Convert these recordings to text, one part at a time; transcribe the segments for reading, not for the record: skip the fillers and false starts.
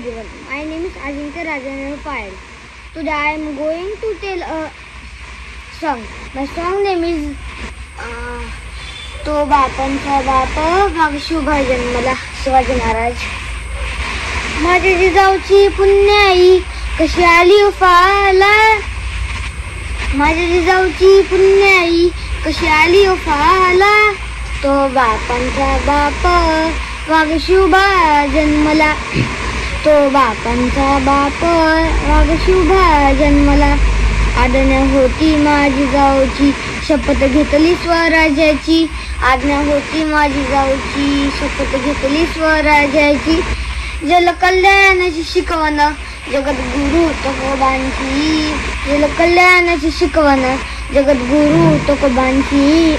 everyone. My name is Ajinkya Rajendra Payal. Today I am going to tell a song. My song name is तो बापांचा बाप मग शुभ जन्मला शिवाजी महाराज. माझ्या जिजाऊची पुण्याई कशी आली उफाला. माझ्या जिजाऊची पुण्याई कशी आली उफाला. तो बापांचा बाप वाघ शुभ जन्मला. तो बापांचा बाप वाघ शुभ जन्मला. आज्ञा होती माझी जाऊची शपथ घेतली स्वराज्याची. आज्ञा होती माझी जाऊची शपथ घेतली स्वराज्याची. जलकल्याणाची शिकवण जगद्गुरु तुकोबांची. जलकल्याणाची शिकवण जगद्गुरु तुकोबांची.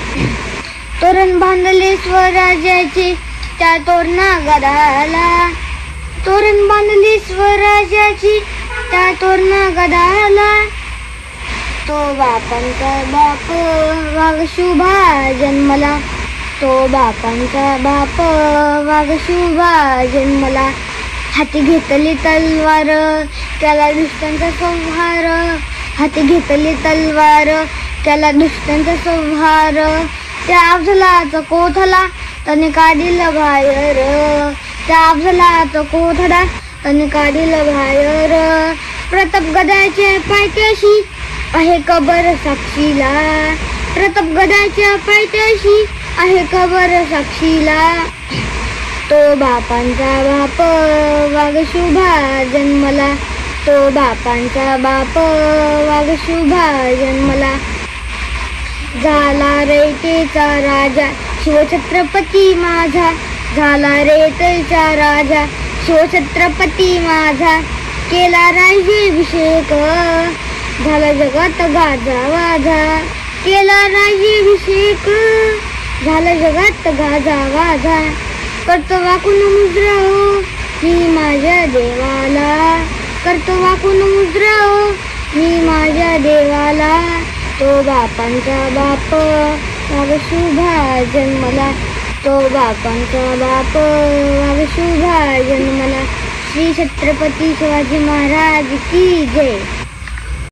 तोरण बांधले स्वराज्याचे त्या तोरणा गडाला. तोरण बांधले स्वराज्याची त्या तोरणा गडाला. तो बापांचा बाप वाघ शुभ जन्मला. तो बापांचा बाप वाघ शुभ जन्मला. हाती घेतली तलवार त्याला दुष्टांचा संहार. हाती घेतली तलवार त्याला दुष्टांचा संहार. त्या अफजलाचा कोथळा त्याने काढिला बाहेर. त्या अफजलाचा कोथळा त्याने काढिला बाहेर. प्रतापगडाच्या पायथ्याशी आहे कबर साक्षीला. प्रतापगडाच्या पायथ्याशी आहे कबर साक्षीला. तो बापांचा बाप वाघ शुभ जन्मला. तो बापांचा बाप वाघ शुभ जन्मला. झाला रयतेचा राजा शिवछत्रपती माझा. झाला रयतेचा राजा शिवछत्रपती माझा. केला राज्याभिषेक झाला जगात गाजा वाजा. केला राज्याभिषेक झाला जगात गाजा वाजा. करतो वाकून मुद्रा हो मी माझ्या देवाला. करतो वाकून मुद्रा हो मी माझ्या देवाला. तो बापांचा बाप वाघ शुभ जन्मला. तो बापांचा बाप वाघ शुभ जन्मला. श्री छत्रपती शिवाजी महाराज की जय.